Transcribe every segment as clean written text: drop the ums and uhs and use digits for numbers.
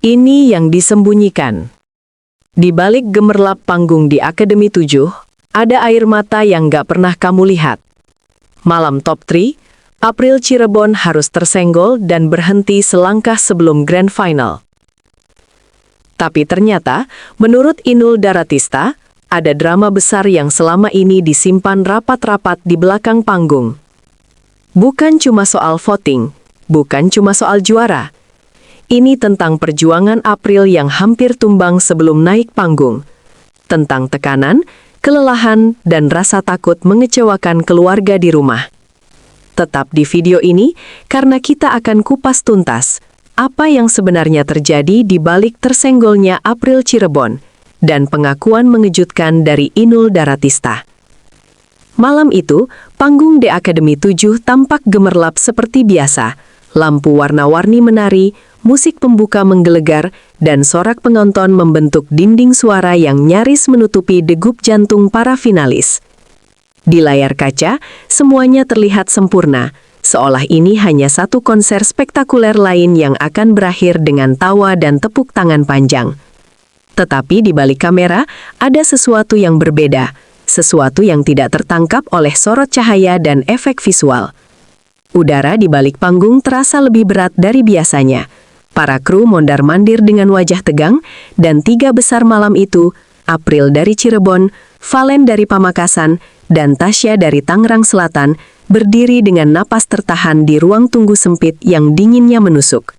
Ini yang disembunyikan. Di balik gemerlap panggung di Akademi 7, ada air mata yang gak pernah kamu lihat. Malam Top 3, April Cirebon harus tersenggol dan berhenti selangkah sebelum Grand Final. Tapi ternyata, menurut Inul Daratista, ada drama besar yang selama ini disimpan rapat-rapat di belakang panggung. Bukan cuma soal voting, bukan cuma soal juara. Ini tentang perjuangan April yang hampir tumbang sebelum naik panggung. Tentang tekanan, kelelahan, dan rasa takut mengecewakan keluarga di rumah. Tetap di video ini, karena kita akan kupas tuntas apa yang sebenarnya terjadi di balik tersenggolnya April Cirebon dan pengakuan mengejutkan dari Inul Daratista. Malam itu, panggung di Akademi 7 tampak gemerlap seperti biasa. Lampu warna-warni menari, musik pembuka menggelegar, dan sorak penonton membentuk dinding suara yang nyaris menutupi degup jantung para finalis. Di layar kaca, semuanya terlihat sempurna, seolah ini hanya satu konser spektakuler lain yang akan berakhir dengan tawa dan tepuk tangan panjang. Tetapi di balik kamera, ada sesuatu yang berbeda, sesuatu yang tidak tertangkap oleh sorot cahaya dan efek visual. Udara di balik panggung terasa lebih berat dari biasanya. Para kru mondar-mandir dengan wajah tegang, dan tiga besar malam itu, April dari Cirebon, Valen dari Pamekasan, dan Tasya dari Tangerang Selatan, berdiri dengan napas tertahan di ruang tunggu sempit yang dinginnya menusuk.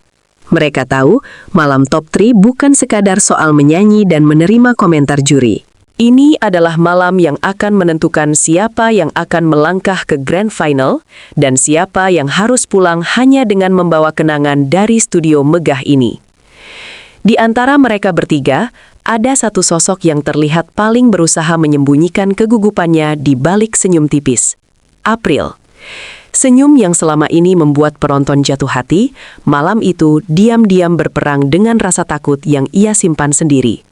Mereka tahu, malam Top 3 bukan sekadar soal menyanyi dan menerima komentar juri. Ini adalah malam yang akan menentukan siapa yang akan melangkah ke Grand Final dan siapa yang harus pulang hanya dengan membawa kenangan dari studio megah ini. Di antara mereka bertiga, ada satu sosok yang terlihat paling berusaha menyembunyikan kegugupannya di balik senyum tipis. April. Senyum yang selama ini membuat penonton jatuh hati, malam itu diam-diam berperang dengan rasa takut yang ia simpan sendiri.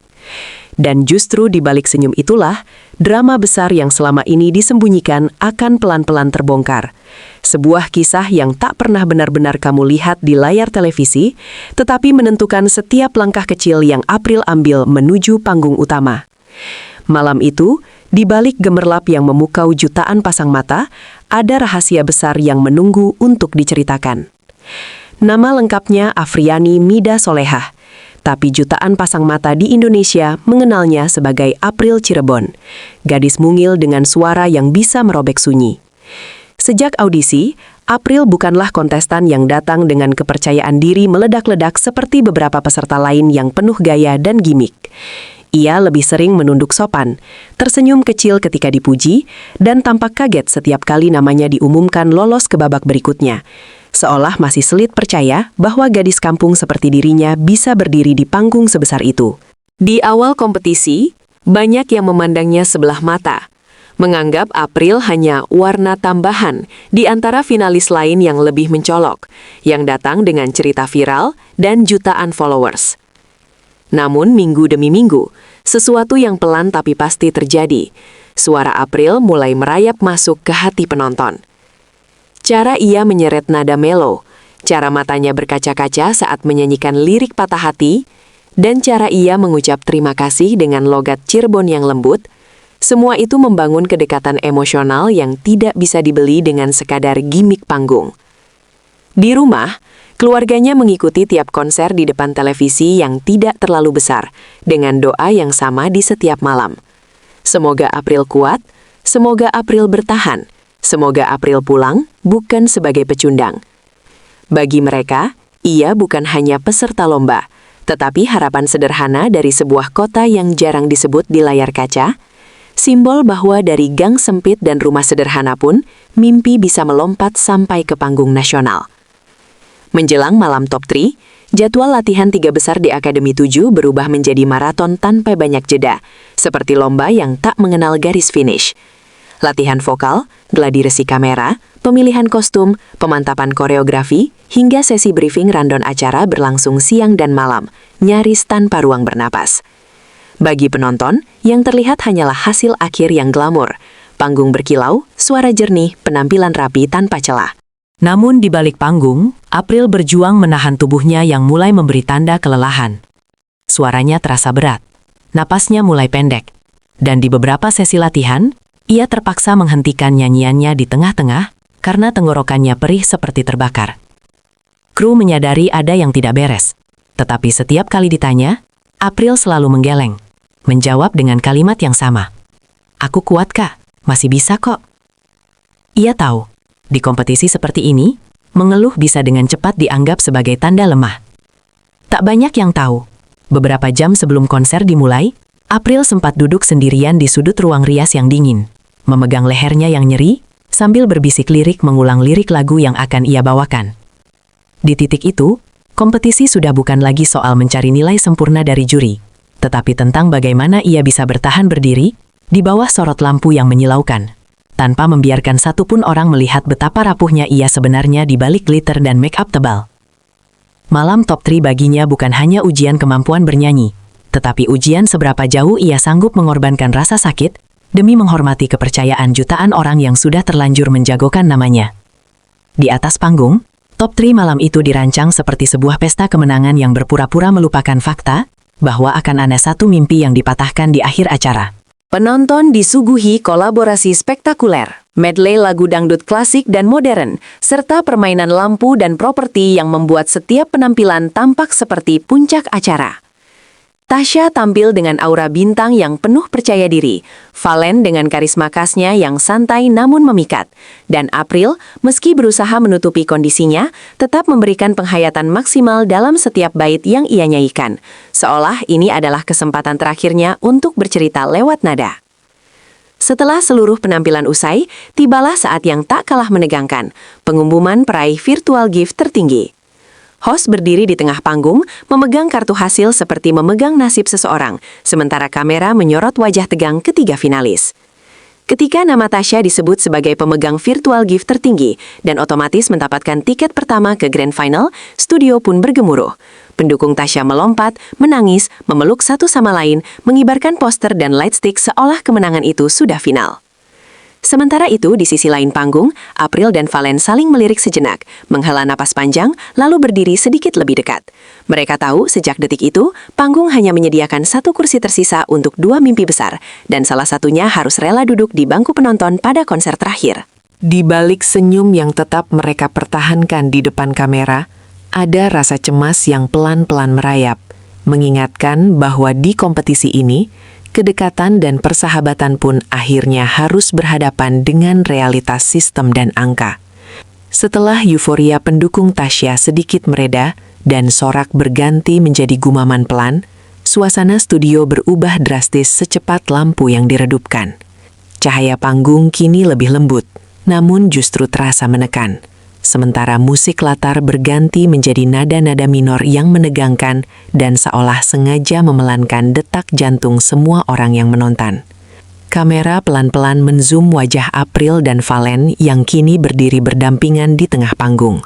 Dan justru di balik senyum itulah, drama besar yang selama ini disembunyikan akan pelan-pelan terbongkar. Sebuah kisah yang tak pernah benar-benar kamu lihat di layar televisi, tetapi menentukan setiap langkah kecil yang April ambil menuju panggung utama. Malam itu, di balik gemerlap yang memukau jutaan pasang mata, ada rahasia besar yang menunggu untuk diceritakan. Nama lengkapnya Afriani Mida Solehah. Tapi jutaan pasang mata di Indonesia mengenalnya sebagai April Cirebon, gadis mungil dengan suara yang bisa merobek sunyi. Sejak audisi, April bukanlah kontestan yang datang dengan kepercayaan diri meledak-ledak seperti beberapa peserta lain yang penuh gaya dan gimik. Ia lebih sering menunduk sopan, tersenyum kecil ketika dipuji, dan tampak kaget setiap kali namanya diumumkan lolos ke babak berikutnya. Seolah masih sulit percaya bahwa gadis kampung seperti dirinya bisa berdiri di panggung sebesar itu. Di awal kompetisi, banyak yang memandangnya sebelah mata, menganggap April hanya warna tambahan di antara finalis lain yang lebih mencolok, yang datang dengan cerita viral dan jutaan followers. Namun minggu demi minggu, sesuatu yang pelan tapi pasti terjadi. Suara April mulai merayap masuk ke hati penonton. Cara ia menyeret nada melo, cara matanya berkaca-kaca saat menyanyikan lirik patah hati, dan cara ia mengucap terima kasih dengan logat Cirebon yang lembut, semua itu membangun kedekatan emosional yang tidak bisa dibeli dengan sekadar gimik panggung. Di rumah, keluarganya mengikuti tiap konser di depan televisi yang tidak terlalu besar, dengan doa yang sama di setiap malam. Semoga April kuat, semoga April bertahan, semoga April pulang, bukan sebagai pecundang. Bagi mereka, ia bukan hanya peserta lomba, tetapi harapan sederhana dari sebuah kota yang jarang disebut di layar kaca, simbol bahwa dari gang sempit dan rumah sederhana pun, mimpi bisa melompat sampai ke panggung nasional. Menjelang malam Top 3, jadwal latihan tiga besar di Akademi 7 berubah menjadi maraton tanpa banyak jeda, seperti lomba yang tak mengenal garis finish. Latihan vokal, gladi-resi kamera, pemilihan kostum, pemantapan koreografi, hingga sesi briefing rundown acara berlangsung siang dan malam, nyaris tanpa ruang bernapas. Bagi penonton, yang terlihat hanyalah hasil akhir yang glamor. Panggung berkilau, suara jernih, penampilan rapi tanpa celah. Namun di balik panggung, April berjuang menahan tubuhnya yang mulai memberi tanda kelelahan. Suaranya terasa berat, napasnya mulai pendek, dan di beberapa sesi latihan, ia terpaksa menghentikan nyanyiannya di tengah-tengah karena tenggorokannya perih seperti terbakar. Kru menyadari ada yang tidak beres, tetapi setiap kali ditanya, April selalu menggeleng, menjawab dengan kalimat yang sama. "Aku kuat, Kak. Masih bisa kok." Ia tahu, di kompetisi seperti ini, mengeluh bisa dengan cepat dianggap sebagai tanda lemah. Tak banyak yang tahu, beberapa jam sebelum konser dimulai, April sempat duduk sendirian di sudut ruang rias yang dingin, memegang lehernya yang nyeri, sambil berbisik lirik mengulang lirik lagu yang akan ia bawakan. Di titik itu, kompetisi sudah bukan lagi soal mencari nilai sempurna dari juri, tetapi tentang bagaimana ia bisa bertahan berdiri di bawah sorot lampu yang menyilaukan, tanpa membiarkan satupun orang melihat betapa rapuhnya ia sebenarnya di balik glitter dan make-up tebal. Malam Top 3 baginya bukan hanya ujian kemampuan bernyanyi, tetapi ujian seberapa jauh ia sanggup mengorbankan rasa sakit demi menghormati kepercayaan jutaan orang yang sudah terlanjur menjagokan namanya. Di atas panggung, Top 3 malam itu dirancang seperti sebuah pesta kemenangan yang berpura-pura melupakan fakta bahwa akan ada satu mimpi yang dipatahkan di akhir acara. Penonton disuguhi kolaborasi spektakuler, medley lagu dangdut klasik dan modern, serta permainan lampu dan properti yang membuat setiap penampilan tampak seperti puncak acara. Tasya tampil dengan aura bintang yang penuh percaya diri, Valen dengan karisma khasnya yang santai namun memikat, dan April, meski berusaha menutupi kondisinya, tetap memberikan penghayatan maksimal dalam setiap bait yang ia nyanyikan, seolah ini adalah kesempatan terakhirnya untuk bercerita lewat nada. Setelah seluruh penampilan usai, tibalah saat yang tak kalah menegangkan, pengumuman peraih virtual gift tertinggi. Host berdiri di tengah panggung, memegang kartu hasil seperti memegang nasib seseorang, sementara kamera menyorot wajah tegang ketiga finalis. Ketika nama Tasya disebut sebagai pemegang virtual gift tertinggi dan otomatis mendapatkan tiket pertama ke Grand Final, studio pun bergemuruh. Pendukung Tasya melompat, menangis, memeluk satu sama lain, mengibarkan poster dan lightstick seolah kemenangan itu sudah final. Sementara itu, di sisi lain panggung, April dan Valen saling melirik sejenak, menghela napas panjang, lalu berdiri sedikit lebih dekat. Mereka tahu sejak detik itu, panggung hanya menyediakan satu kursi tersisa untuk dua mimpi besar, dan salah satunya harus rela duduk di bangku penonton pada konser terakhir. Di balik senyum yang tetap mereka pertahankan di depan kamera, ada rasa cemas yang pelan-pelan merayap, mengingatkan bahwa di kompetisi ini, kedekatan dan persahabatan pun akhirnya harus berhadapan dengan realitas sistem dan angka. Setelah euforia pendukung Tasya sedikit mereda dan sorak berganti menjadi gumaman pelan, suasana studio berubah drastis secepat lampu yang diredupkan. Cahaya panggung kini lebih lembut, namun justru terasa menekan. Sementara musik latar berganti menjadi nada-nada minor yang menegangkan dan seolah sengaja memelankan detak jantung semua orang yang menonton. Kamera pelan-pelan menzoom wajah April dan Valen yang kini berdiri berdampingan di tengah panggung.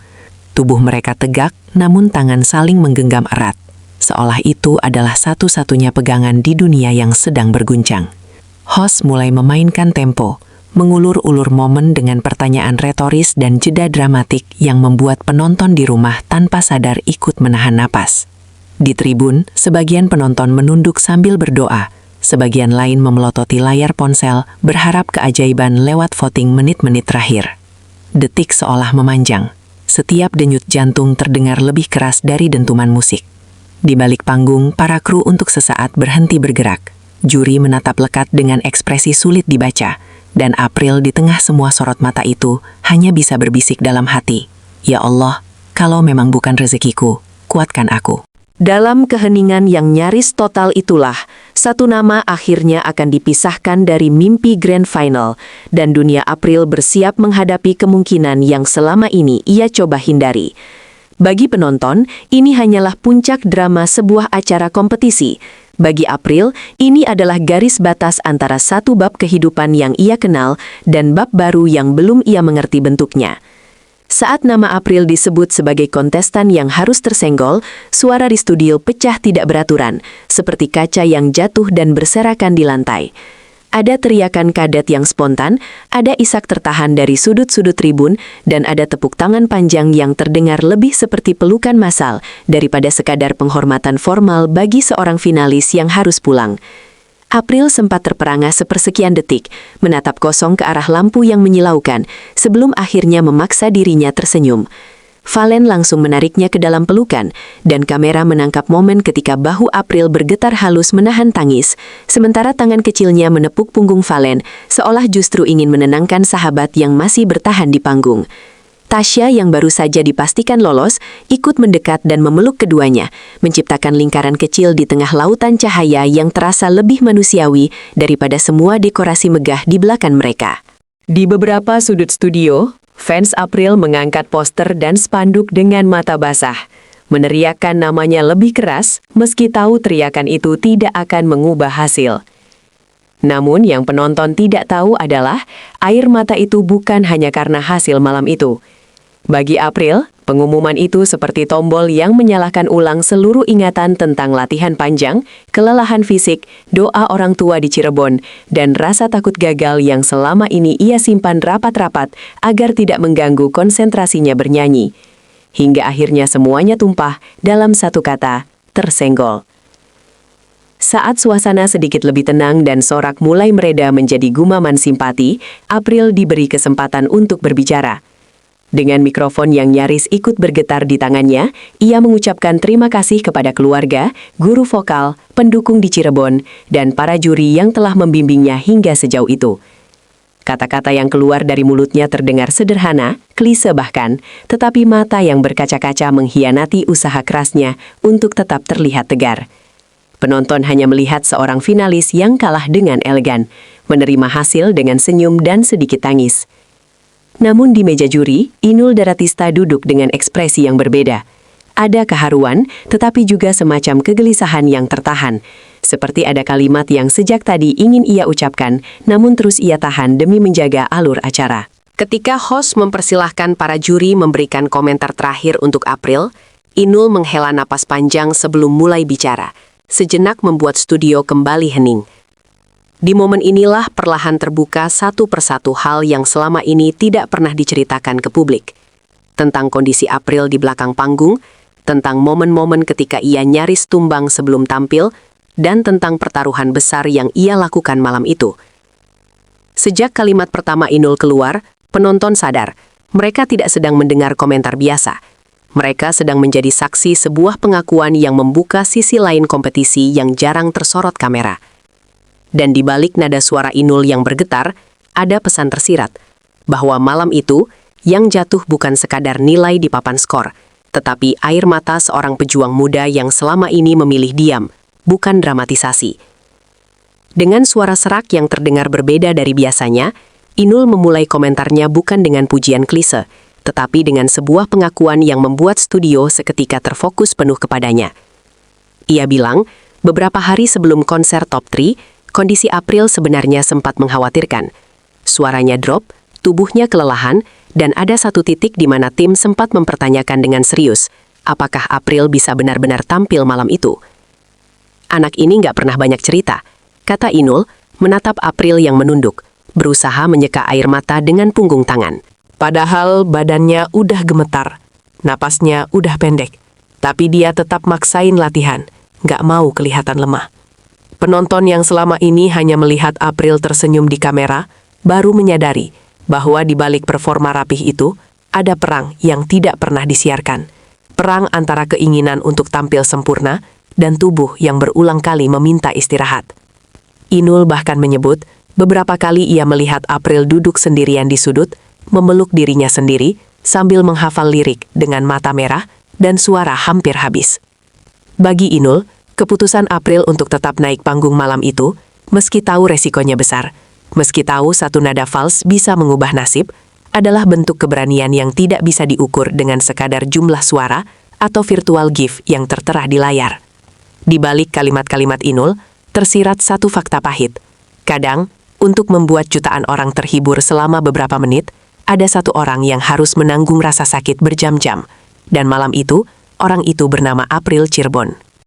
Tubuh mereka tegak, namun tangan saling menggenggam erat, seolah itu adalah satu-satunya pegangan di dunia yang sedang berguncang. Host mulai memainkan tempo, mengulur-ulur momen dengan pertanyaan retoris dan jeda dramatik yang membuat penonton di rumah tanpa sadar ikut menahan napas. Di tribun, sebagian penonton menunduk sambil berdoa, sebagian lain memelototi layar ponsel berharap keajaiban lewat voting menit-menit terakhir. Detik seolah memanjang, setiap denyut jantung terdengar lebih keras dari dentuman musik. Di balik panggung, para kru untuk sesaat berhenti bergerak. Juri menatap lekat dengan ekspresi sulit dibaca, dan April di tengah semua sorot mata itu hanya bisa berbisik dalam hati, "Ya Allah, kalau memang bukan rezekiku, kuatkan aku." Dalam keheningan yang nyaris total itulah, satu nama akhirnya akan dipisahkan dari mimpi Grand Final, dan dunia April bersiap menghadapi kemungkinan yang selama ini ia coba hindari. Bagi penonton, ini hanyalah puncak drama sebuah acara kompetisi. Bagi April, ini adalah garis batas antara satu bab kehidupan yang ia kenal dan bab baru yang belum ia mengerti bentuknya. Saat nama April disebut sebagai kontestan yang harus tersenggol, suara di studio pecah tidak beraturan, seperti kaca yang jatuh dan berserakan di lantai. Ada teriakan kadet yang spontan, ada isak tertahan dari sudut-sudut tribun, dan ada tepuk tangan panjang yang terdengar lebih seperti pelukan massal daripada sekadar penghormatan formal bagi seorang finalis yang harus pulang. April sempat terperangah sepersekian detik, menatap kosong ke arah lampu yang menyilaukan, sebelum akhirnya memaksa dirinya tersenyum. Valen langsung menariknya ke dalam pelukan, dan kamera menangkap momen ketika bahu April bergetar halus menahan tangis, sementara tangan kecilnya menepuk punggung Valen, seolah justru ingin menenangkan sahabat yang masih bertahan di panggung. Tasya yang baru saja dipastikan lolos, ikut mendekat dan memeluk keduanya, menciptakan lingkaran kecil di tengah lautan cahaya yang terasa lebih manusiawi daripada semua dekorasi megah di belakang mereka. Di beberapa sudut studio, fans April mengangkat poster dan spanduk dengan mata basah, meneriakkan namanya lebih keras meski tahu teriakan itu tidak akan mengubah hasil. Namun yang penonton tidak tahu adalah air mata itu bukan hanya karena hasil malam itu. Bagi April, pengumuman itu seperti tombol yang menyalakan ulang seluruh ingatan tentang latihan panjang, kelelahan fisik, doa orang tua di Cirebon, dan rasa takut gagal yang selama ini ia simpan rapat-rapat agar tidak mengganggu konsentrasinya bernyanyi. Hingga akhirnya semuanya tumpah dalam satu kata, tersenggol. Saat suasana sedikit lebih tenang dan sorak mulai mereda menjadi gumaman simpati, April diberi kesempatan untuk berbicara. Dengan mikrofon yang nyaris ikut bergetar di tangannya, ia mengucapkan terima kasih kepada keluarga, guru vokal, pendukung di Cirebon, dan para juri yang telah membimbingnya hingga sejauh itu. Kata-kata yang keluar dari mulutnya terdengar sederhana, klise bahkan, tetapi mata yang berkaca-kaca mengkhianati usaha kerasnya untuk tetap terlihat tegar. Penonton hanya melihat seorang finalis yang kalah dengan elegan, menerima hasil dengan senyum dan sedikit tangis. Namun di meja juri, Inul Daratista duduk dengan ekspresi yang berbeda. Ada keharuan, tetapi juga semacam kegelisahan yang tertahan. Seperti ada kalimat yang sejak tadi ingin ia ucapkan, namun terus ia tahan demi menjaga alur acara. Ketika host mempersilahkan para juri memberikan komentar terakhir untuk April, Inul menghela napas panjang sebelum mulai bicara. Sejenak membuat studio kembali hening. Di momen inilah perlahan terbuka satu persatu hal yang selama ini tidak pernah diceritakan ke publik. Tentang kondisi April di belakang panggung, tentang momen-momen ketika ia nyaris tumbang sebelum tampil, dan tentang pertaruhan besar yang ia lakukan malam itu. Sejak kalimat pertama Inul keluar, penonton sadar, mereka tidak sedang mendengar komentar biasa. Mereka sedang menjadi saksi sebuah pengakuan yang membuka sisi lain kompetisi yang jarang tersorot kamera. Dan di balik nada suara Inul yang bergetar, ada pesan tersirat, bahwa malam itu, yang jatuh bukan sekadar nilai di papan skor, tetapi air mata seorang pejuang muda yang selama ini memilih diam, bukan dramatisasi. Dengan suara serak yang terdengar berbeda dari biasanya, Inul memulai komentarnya bukan dengan pujian klise, tetapi dengan sebuah pengakuan yang membuat studio seketika terfokus penuh kepadanya. Ia bilang, beberapa hari sebelum konser Top 3, kondisi April sebenarnya sempat mengkhawatirkan. Suaranya drop, tubuhnya kelelahan, dan ada satu titik di mana tim sempat mempertanyakan dengan serius, apakah April bisa benar-benar tampil malam itu. Anak ini nggak pernah banyak cerita, kata Inul, menatap April yang menunduk, berusaha menyeka air mata dengan punggung tangan. Padahal badannya udah gemetar, napasnya udah pendek, tapi dia tetap maksain latihan, nggak mau kelihatan lemah. Penonton yang selama ini hanya melihat April tersenyum di kamera, baru menyadari bahwa di balik performa rapih itu, ada perang yang tidak pernah disiarkan. Perang antara keinginan untuk tampil sempurna dan tubuh yang berulang kali meminta istirahat. Inul bahkan menyebut, beberapa kali ia melihat April duduk sendirian di sudut, memeluk dirinya sendiri, sambil menghafal lirik dengan mata merah dan suara hampir habis. Bagi Inul, keputusan April untuk tetap naik panggung malam itu, meski tahu resikonya besar, meski tahu satu nada fals bisa mengubah nasib, adalah bentuk keberanian yang tidak bisa diukur dengan sekadar jumlah suara atau virtual GIF yang tertera di layar. Di balik kalimat-kalimat Inul, tersirat satu fakta pahit. Kadang, untuk membuat jutaan orang terhibur selama beberapa menit, ada satu orang yang harus menanggung rasa sakit berjam-jam. Dan malam itu, orang itu bernama April Cirebon.